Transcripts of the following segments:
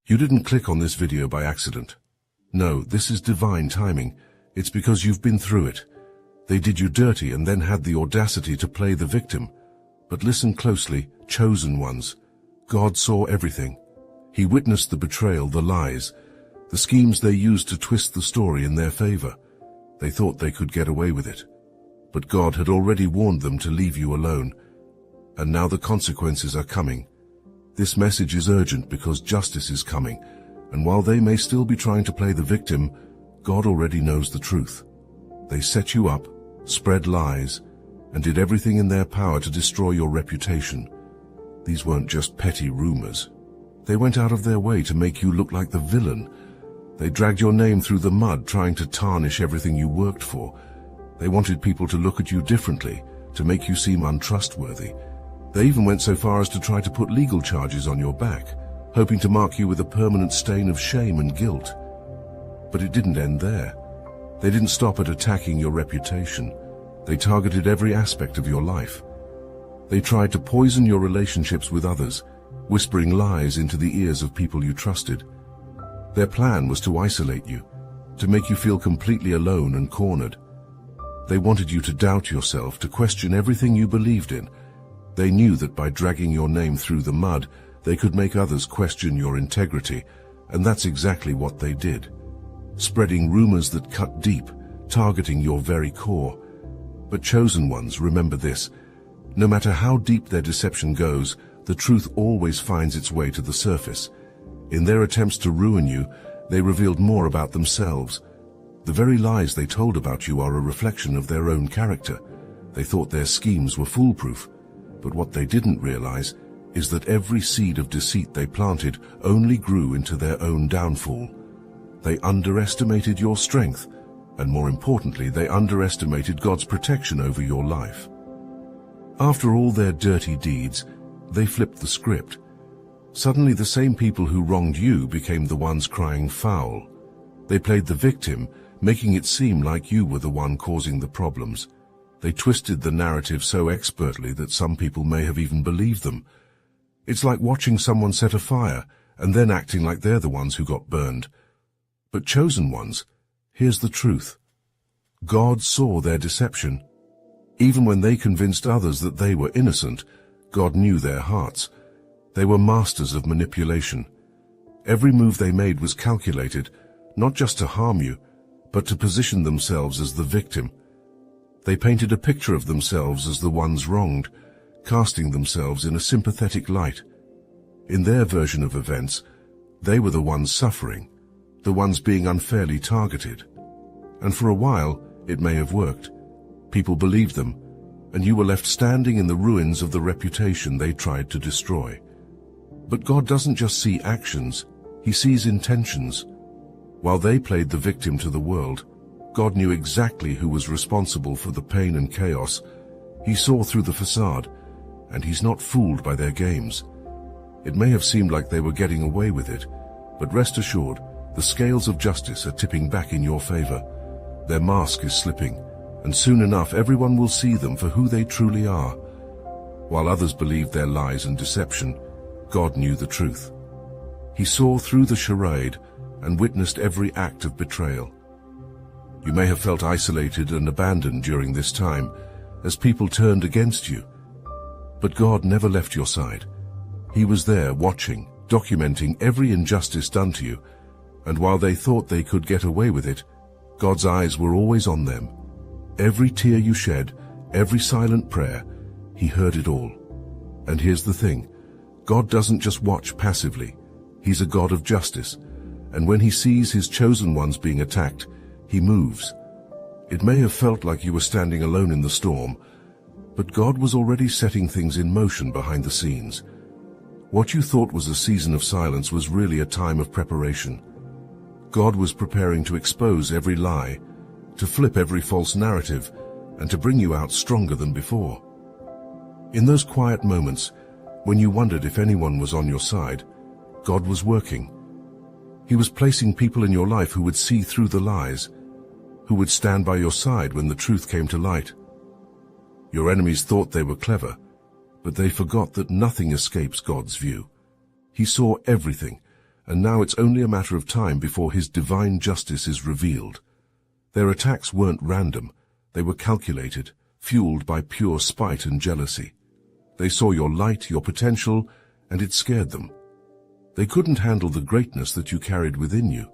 You didn't click on this video by accident. No, this is divine timing. It's because you've been through it. They did you dirty and then had the audacity to play the victim. But listen closely, chosen ones. God saw everything. He witnessed the betrayal, the lies, the schemes they used to twist the story in their favor. They thought they could get away with it. But God had already warned them to leave you alone. And now the consequences are coming. This message is urgent because justice is coming. And while they may still be trying to play the victim, God already knows the truth. They set you up, spread lies, and did everything in their power to destroy your reputation. These weren't just petty rumors. They went out of their way to make you look like the villain. They dragged your name through the mud, trying to tarnish everything you worked for. They wanted people to look at you differently, to make you seem untrustworthy. They even went so far as to try to put legal charges on your back, hoping to mark you with a permanent stain of shame and guilt. But it didn't end there. They didn't stop at attacking your reputation. They targeted every aspect of your life. They tried to poison your relationships with others, whispering lies into the ears of people you trusted. Their plan was to isolate you, to make you feel completely alone and cornered. They wanted you to doubt yourself, to question everything you believed in. They knew that by dragging your name through the mud, they could make others question your integrity, and that's exactly what they did. Spreading rumors that cut deep, targeting your very core. But chosen ones, remember this. No matter how deep their deception goes, the truth always finds its way to the surface. In their attempts to ruin you, they revealed more about themselves. The very lies they told about you are a reflection of their own character. They thought their schemes were foolproof. But what they didn't realize is that every seed of deceit they planted only grew into their own downfall. They underestimated your strength, and more importantly, they underestimated God's protection over your life. After all their dirty deeds, they flipped the script. Suddenly the same people who wronged you became the ones crying foul. They played the victim, making it seem like you were the one causing the problems. They twisted the narrative so expertly that some people may have even believed them. It's like watching someone set a fire and then acting like they're the ones who got burned. But chosen ones, here's the truth. God saw their deception. Even when they convinced others that they were innocent, God knew their hearts. They were masters of manipulation. Every move they made was calculated, not just to harm you, but to position themselves as the victim. They painted a picture of themselves as the ones wronged, casting themselves in a sympathetic light. In their version of events, they were the ones suffering, the ones being unfairly targeted. And for a while, it may have worked. People believed them, and you were left standing in the ruins of the reputation they tried to destroy. But God doesn't just see actions, He sees intentions. While they played the victim to the world, God knew exactly who was responsible for the pain and chaos. He saw through the facade, and He's not fooled by their games. It may have seemed like they were getting away with it, but rest assured, the scales of justice are tipping back in your favor. Their mask is slipping, and soon enough everyone will see them for who they truly are. While others believed their lies and deception, God knew the truth. He saw through the charade and witnessed every act of betrayal. You may have felt isolated and abandoned during this time, as people turned against you. But God never left your side. He was there watching, documenting every injustice done to you, and while they thought they could get away with it, God's eyes were always on them. Every tear you shed, every silent prayer, He heard it all. And here's the thing, God doesn't just watch passively. He's a God of justice, and when He sees His chosen ones being attacked, He moves. It may have felt like you were standing alone in the storm, but God was already setting things in motion behind the scenes. What you thought was a season of silence was really a time of preparation. God was preparing to expose every lie, to flip every false narrative, and to bring you out stronger than before. In those quiet moments, when you wondered if anyone was on your side, God was working. He was placing people in your life who would see through the lies, who would stand by your side when the truth came to light. Your enemies thought they were clever, but they forgot that nothing escapes God's view. He saw everything, and now it's only a matter of time before his divine justice is revealed. Their attacks weren't random. They were calculated, fueled by pure spite and jealousy. They saw your light, your potential, and it scared them. They couldn't handle the greatness that you carried within you.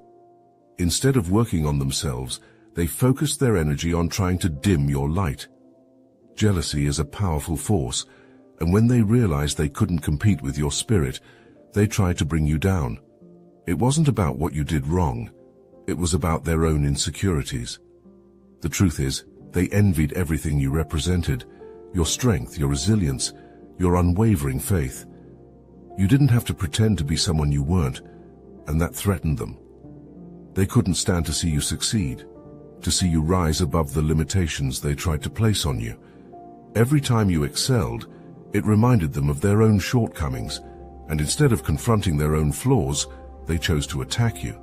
Instead of working on themselves, they focused their energy on trying to dim your light. Jealousy is a powerful force, and when they realized they couldn't compete with your spirit, they tried to bring you down. It wasn't about what you did wrong. It was about their own insecurities. The truth is, they envied everything you represented, your strength, your resilience, your unwavering faith. You didn't have to pretend to be someone you weren't, and that threatened them. They couldn't stand to see you succeed, to see you rise above the limitations they tried to place on you. Every time you excelled, it reminded them of their own shortcomings, and instead of confronting their own flaws, they chose to attack you.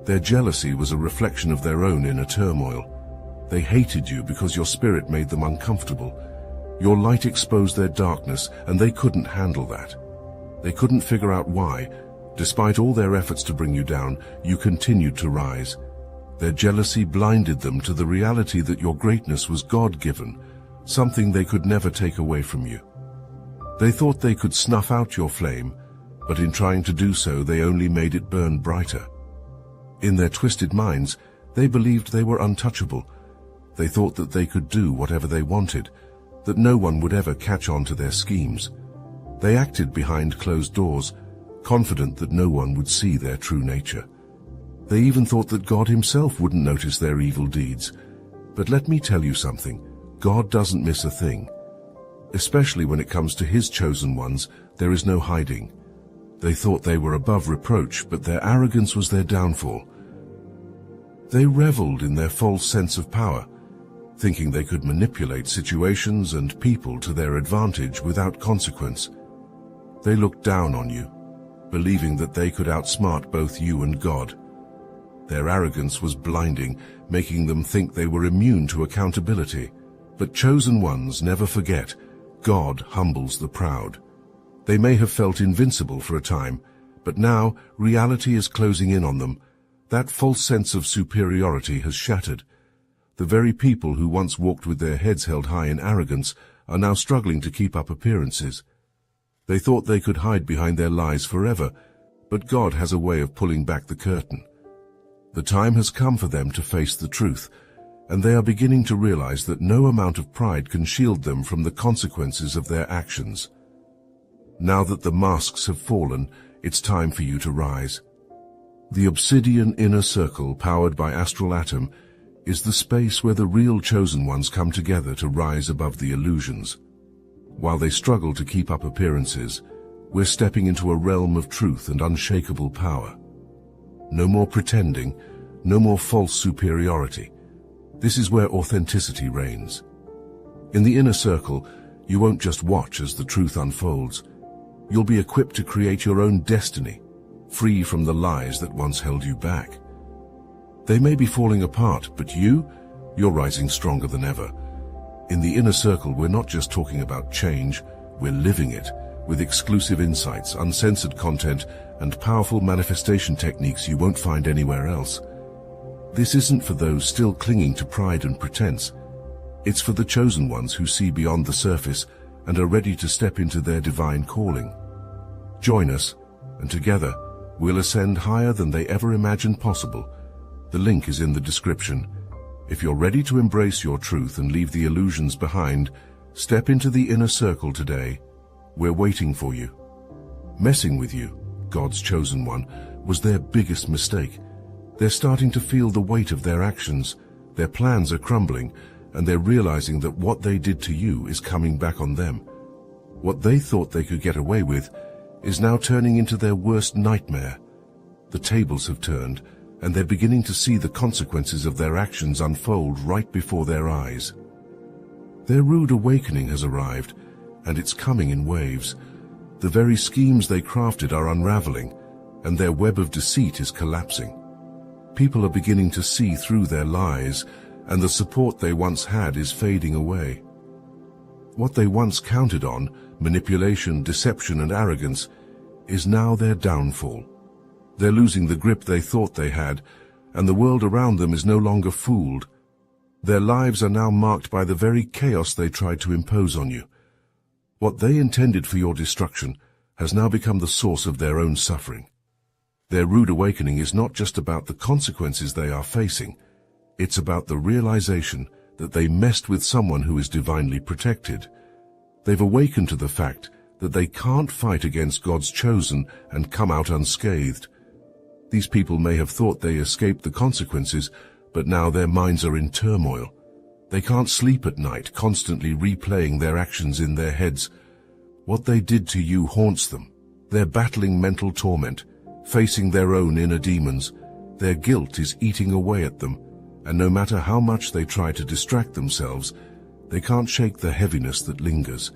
Their jealousy was a reflection of their own inner turmoil. They hated you because your spirit made them uncomfortable. Your light exposed their darkness, and they couldn't handle that. They couldn't figure out why. Despite all their efforts to bring you down, you continued to rise. Their jealousy blinded them to the reality that your greatness was God-given, something they could never take away from you. They thought they could snuff out your flame, but in trying to do so, they only made it burn brighter. In their twisted minds, they believed they were untouchable. They thought that they could do whatever they wanted, that no one would ever catch on to their schemes. They acted behind closed doors, confident that no one would see their true nature. They even thought that God himself wouldn't notice their evil deeds. But let me tell you something, God doesn't miss a thing. Especially when it comes to his chosen ones, there is no hiding. They thought they were above reproach, but their arrogance was their downfall. They reveled in their false sense of power, thinking they could manipulate situations and people to their advantage without consequence. They looked down on you, believing that they could outsmart both you and God. Their arrogance was blinding, making them think they were immune to accountability. But chosen ones never forget, God humbles the proud. They may have felt invincible for a time, but now reality is closing in on them. That false sense of superiority has shattered. The very people who once walked with their heads held high in arrogance are now struggling to keep up appearances. They thought they could hide behind their lies forever, but God has a way of pulling back the curtain. The time has come for them to face the truth, and they are beginning to realize that no amount of pride can shield them from the consequences of their actions. Now that the masks have fallen, it's time for you to rise. The obsidian inner circle, powered by astral atom, is the space where the real chosen ones come together to rise above the illusions. While they struggle to keep up appearances, we're stepping into a realm of truth and unshakable power. No more pretending, no more false superiority. This is where authenticity reigns. In the inner circle, you won't just watch as the truth unfolds. You'll be equipped to create your own destiny, free from the lies that once held you back. They may be falling apart, but you're rising stronger than ever. In the inner circle, we're not just talking about change, we're living it, with exclusive insights, uncensored content, and powerful manifestation techniques you won't find anywhere else. This isn't for those still clinging to pride and pretense. It's for the chosen ones who see beyond the surface and are ready to step into their divine calling. Join us, and together, we'll ascend higher than they ever imagined possible. The link is in the description. If you're ready to embrace your truth and leave the illusions behind, step into the inner circle today. We're waiting for you. Messing with you, God's chosen one, was their biggest mistake. They're starting to feel the weight of their actions. Their plans are crumbling, and they're realizing that what they did to you is coming back on them. What they thought they could get away with is now turning into their worst nightmare. The tables have turned, and they're beginning to see the consequences of their actions unfold right before their eyes. Their rude awakening has arrived, and it's coming in waves. The very schemes they crafted are unraveling, and their web of deceit is collapsing. People are beginning to see through their lies, and the support they once had is fading away. What they once counted on, manipulation, deception, and arrogance, is now their downfall. They're losing the grip they thought they had, and the world around them is no longer fooled. Their lives are now marked by the very chaos they tried to impose on you. What they intended for your destruction has now become the source of their own suffering. Their rude awakening is not just about the consequences they are facing. It's about the realization that they messed with someone who is divinely protected. They've awakened to the fact that they can't fight against God's chosen and come out unscathed. These people may have thought they escaped the consequences, but now their minds are in turmoil. They can't sleep at night, constantly replaying their actions in their heads. What they did to you haunts them. They're battling mental torment, facing their own inner demons. Their guilt is eating away at them, and no matter how much they try to distract themselves, they can't shake the heaviness that lingers.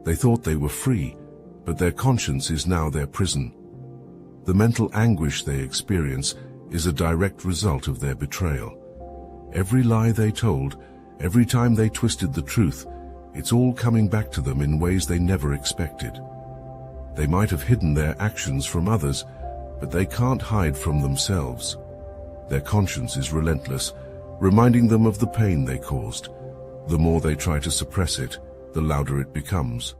They thought they were free, but their conscience is now their prison. The mental anguish they experience is a direct result of their betrayal. Every lie they told, every time they twisted the truth, it's all coming back to them in ways they never expected. They might have hidden their actions from others, but they can't hide from themselves. Their conscience is relentless, reminding them of the pain they caused. The more they try to suppress it, the louder it becomes.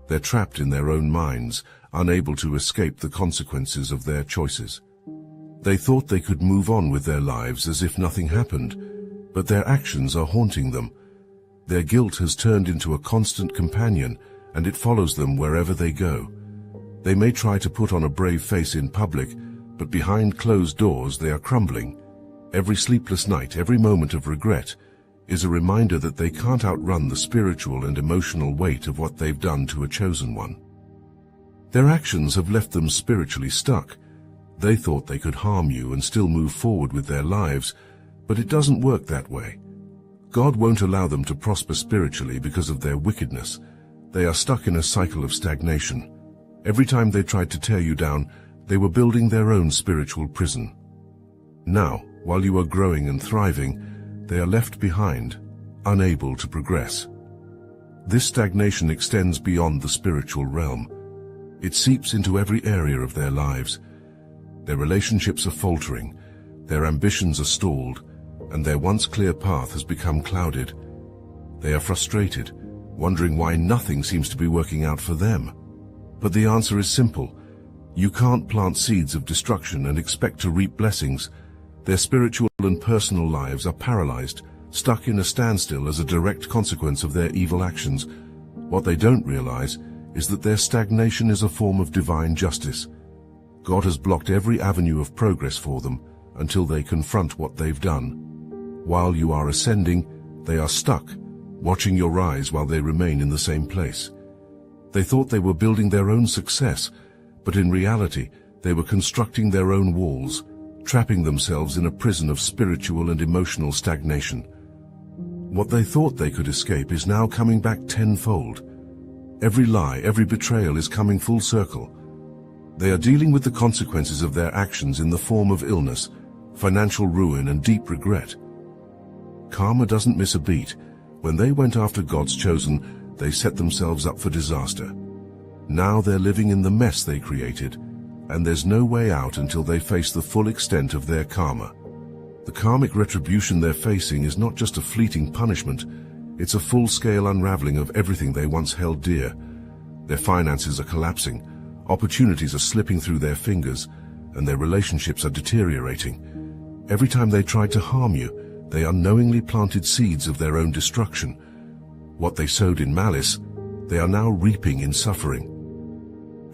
They're trapped in their own minds, unable to escape the consequences of their choices. They thought they could move on with their lives as if nothing happened, but their actions are haunting them. Their guilt has turned into a constant companion, and it follows them wherever they go. They may try to put on a brave face in public, but behind closed doors they are crumbling. Every sleepless night, every moment of regret, is a reminder that they can't outrun the spiritual and emotional weight of what they've done to a chosen one. Their actions have left them spiritually stuck. They thought they could harm you and still move forward with their lives, but it doesn't work that way. God won't allow them to prosper spiritually because of their wickedness. They are stuck in a cycle of stagnation. Every time they tried to tear you down, they were building their own spiritual prison. Now, while you are growing and thriving, they are left behind, unable to progress. This stagnation extends beyond the spiritual realm. It seeps into every area of their lives. Their relationships are faltering, their ambitions are stalled, and their once clear path has become clouded. They are frustrated, wondering why nothing seems to be working out for them. But the answer is simple. You can't plant seeds of destruction and expect to reap blessings. Their spiritual and personal lives are paralyzed, stuck in a standstill as a direct consequence of their evil actions. What they don't realize is that their stagnation is a form of divine justice. God has blocked every avenue of progress for them until they confront what they've done. While you are ascending, they are stuck, watching your rise while they remain in the same place. They thought they were building their own success, but in reality, they were constructing their own walls, trapping themselves in a prison of spiritual and emotional stagnation. What they thought they could escape is now coming back tenfold. Every lie, every betrayal is coming full circle. They are dealing with the consequences of their actions in the form of illness, financial ruin, and deep regret. Karma doesn't miss a beat. When they went after God's chosen, they set themselves up for disaster. Now they're living in the mess they created, and there's no way out until they face the full extent of their karma. The karmic retribution they're facing is not just a fleeting punishment, it's a full-scale unraveling of everything they once held dear. Their finances are collapsing, opportunities are slipping through their fingers, and their relationships are deteriorating. Every time they tried to harm you, they unknowingly planted seeds of their own destruction. What they sowed in malice, they are now reaping in suffering.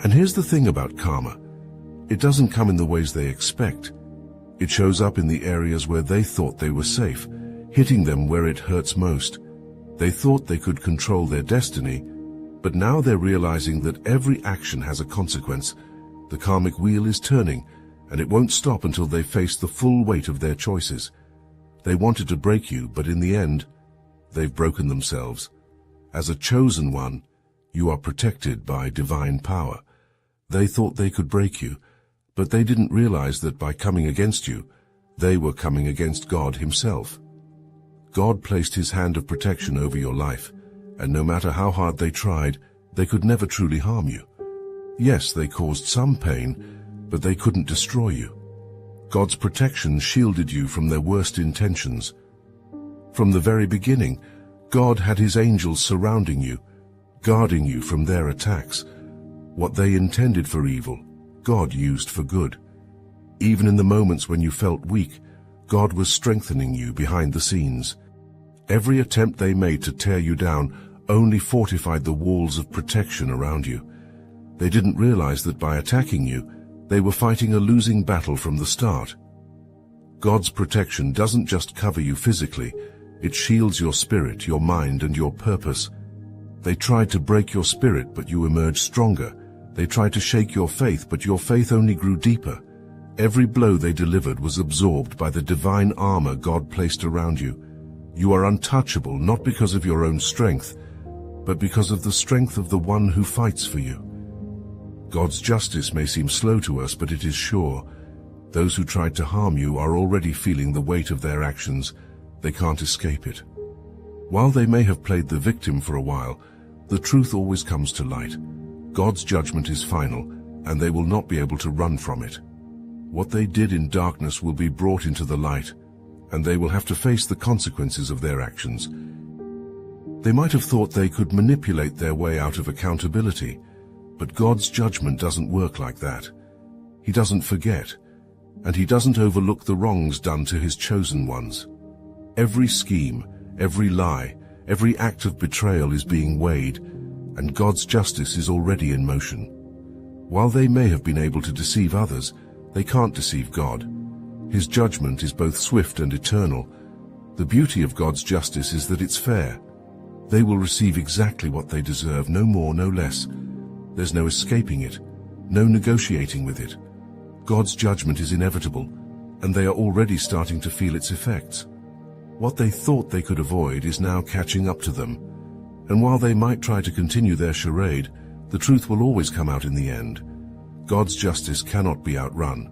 And here's the thing about karma. It doesn't come in the ways they expect. It shows up in the areas where they thought they were safe, hitting them where it hurts most. They thought they could control their destiny, but now they're realizing that every action has a consequence. The karmic wheel is turning, and it won't stop until they face the full weight of their choices. They wanted to break you, but in the end, they've broken themselves. As a chosen one, you are protected by divine power. They thought they could break you, but they didn't realize that by coming against you, they were coming against God himself. God placed his hand of protection over your life, and no matter how hard they tried, they could never truly harm you. Yes, they caused some pain, but they couldn't destroy you. God's protection shielded you from their worst intentions. From the very beginning, God had his angels surrounding you, guarding you from their attacks. What they intended for evil, God used for good. Even in the moments when you felt weak, God was strengthening you behind the scenes. Every attempt they made to tear you down only fortified the walls of protection around you. They didn't realize that by attacking you, they were fighting a losing battle from the start. God's protection doesn't just cover you physically, it shields your spirit, your mind, and your purpose. They tried to break your spirit, but you emerged stronger. They tried to shake your faith, but your faith only grew deeper. Every blow they delivered was absorbed by the divine armor God placed around you. You are untouchable not because of your own strength, but because of the strength of the one who fights for you. God's justice may seem slow to us, but it is sure. Those who tried to harm you are already feeling the weight of their actions. They can't escape it. While they may have played the victim for a while, the truth always comes to light. God's judgment is final, and they will not be able to run from it. What they did in darkness will be brought into the light, and they will have to face the consequences of their actions. They might have thought they could manipulate their way out of accountability, but God's judgment doesn't work like that. He doesn't forget, and he doesn't overlook the wrongs done to his chosen ones. Every scheme, every lie, every act of betrayal is being weighed, and God's justice is already in motion. While they may have been able to deceive others, they can't deceive God. His judgment is both swift and eternal. The beauty of God's justice is that it's fair. They will receive exactly what they deserve, no more, no less. There's no escaping it, no negotiating with it. God's judgment is inevitable, and they are already starting to feel its effects. What they thought they could avoid is now catching up to them. And while they might try to continue their charade, the truth will always come out in the end. God's justice cannot be outrun.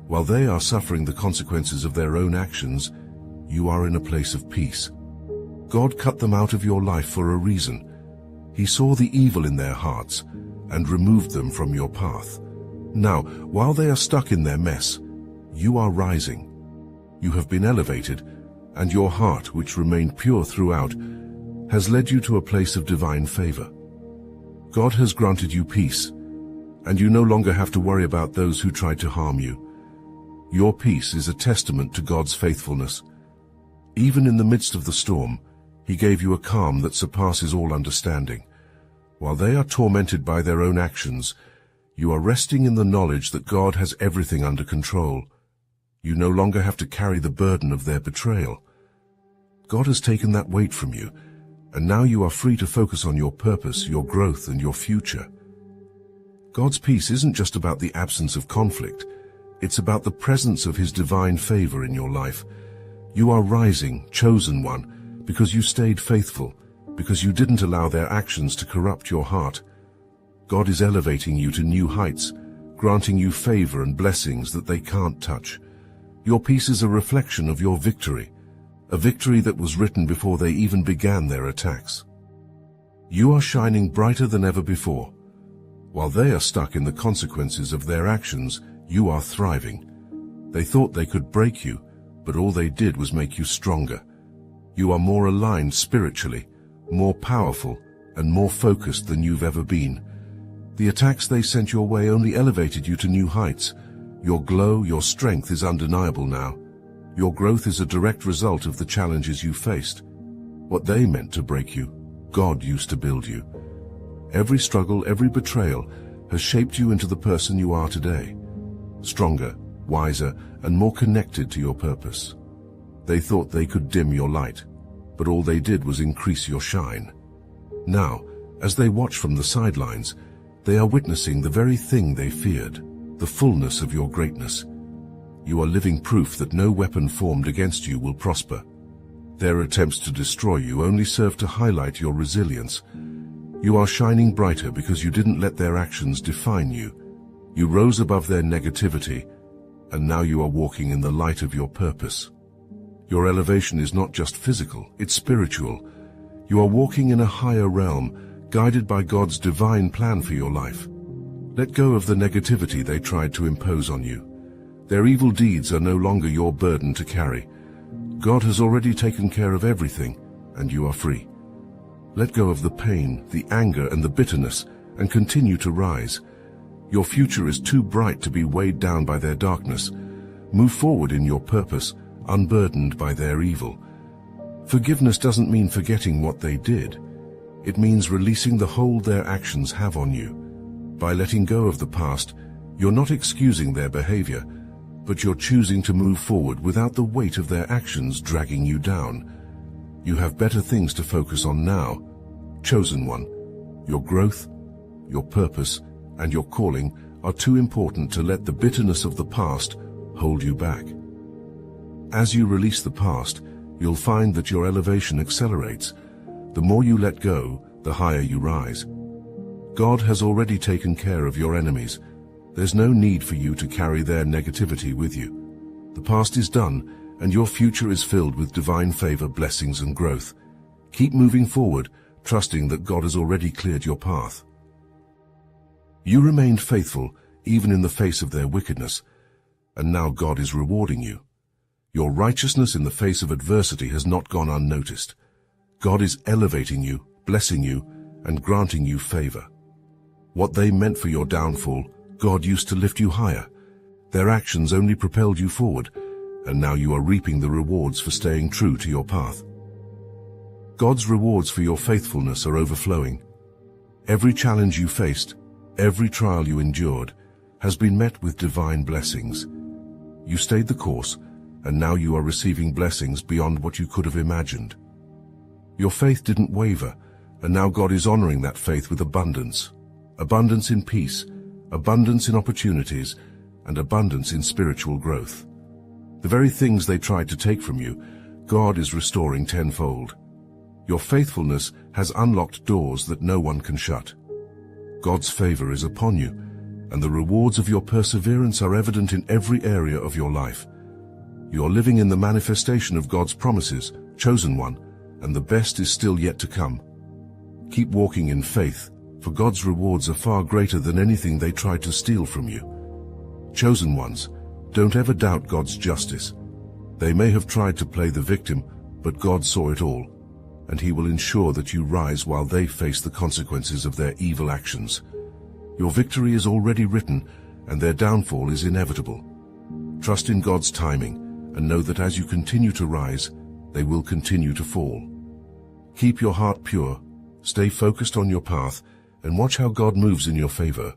While they are suffering the consequences of their own actions, you are in a place of peace. God cut them out of your life for a reason. He saw the evil in their hearts and removed them from your path. Now, while they are stuck in their mess, you are rising. You have been elevated, and your heart, which remained pure throughout, has led you to a place of divine favor. God has granted you peace, and you no longer have to worry about those who tried to harm you. Your peace is a testament to God's faithfulness. Even in the midst of the storm, He gave you a calm that surpasses all understanding. While they are tormented by their own actions, you are resting in the knowledge that God has everything under control. You no longer have to carry the burden of their betrayal. God has taken that weight from you, and now you are free to focus on your purpose, your growth, and your future. God's peace isn't just about the absence of conflict. It's about the presence of His divine favor in your life. You are rising, chosen one, because you stayed faithful, because you didn't allow their actions to corrupt your heart. God is elevating you to new heights, granting you favor and blessings that they can't touch. Your peace is a reflection of your victory, a victory that was written before they even began their attacks. You are shining brighter than ever before. While they are stuck in the consequences of their actions, you are thriving. They thought they could break you, but all they did was make you stronger. You are more aligned spiritually, more powerful, and more focused than you've ever been. The attacks they sent your way only elevated you to new heights. Your glow, your strength is undeniable now. Your growth is a direct result of the challenges you faced. What they meant to break you, God used to build you. Every struggle, every betrayal has shaped you into the person you are today. Stronger, wiser, and more connected to your purpose. They thought they could dim your light, but all they did was increase your shine. Now, as they watch from the sidelines, they are witnessing the very thing they feared, the fullness of your greatness. You are living proof that no weapon formed against you will prosper. Their attempts to destroy you only serve to highlight your resilience. You are shining brighter because you didn't let their actions define you. You rose above their negativity, and now you are walking in the light of your purpose. Your elevation is not just physical, it's spiritual. You are walking in a higher realm, guided by God's divine plan for your life. Let go of the negativity they tried to impose on you. Their evil deeds are no longer your burden to carry. God has already taken care of everything, and you are free. Let go of the pain, the anger, and the bitterness, and continue to rise. Your future is too bright to be weighed down by their darkness. Move forward in your purpose, unburdened by their evil. Forgiveness doesn't mean forgetting what they did. It means releasing the hold their actions have on you. By letting go of the past, you're not excusing their behavior, but you're choosing to move forward without the weight of their actions dragging you down. You have better things to focus on now. Chosen one, your growth, your purpose, and your calling are too important to let the bitterness of the past hold you back. As you release the past, you'll find that your elevation accelerates. The more you let go, the higher you rise. God has already taken care of your enemies. There's no need for you to carry their negativity with you. The past is done, and your future is filled with divine favor, blessings, and growth. Keep moving forward, trusting that God has already cleared your path. You remained faithful, even in the face of their wickedness, and now God is rewarding you. Your righteousness in the face of adversity has not gone unnoticed. God is elevating you, blessing you, and granting you favor. What they meant for your downfall, God used to lift you higher. Their actions only propelled you forward, and now you are reaping the rewards for staying true to your path. God's rewards for your faithfulness are overflowing. Every challenge you faced, every trial you endured, has been met with divine blessings. You stayed the course, and now you are receiving blessings beyond what you could have imagined. Your faith didn't waver, and now God is honoring that faith with abundance. Abundance in peace, abundance in opportunities, and abundance in spiritual growth. The very things they tried to take from you, God is restoring tenfold. Your faithfulness has unlocked doors that no one can shut. God's favor is upon you, and the rewards of your perseverance are evident in every area of your life. You are living in the manifestation of God's promises, chosen one, and the best is still yet to come. Keep walking in faith, for God's rewards are far greater than anything they tried to steal from you. Chosen ones, don't ever doubt God's justice. They may have tried to play the victim, but God saw it all, and He will ensure that you rise while they face the consequences of their evil actions. Your victory is already written, and their downfall is inevitable. Trust in God's timing, and know that as you continue to rise, they will continue to fall. Keep your heart pure, stay focused on your path, and watch how God moves in your favor.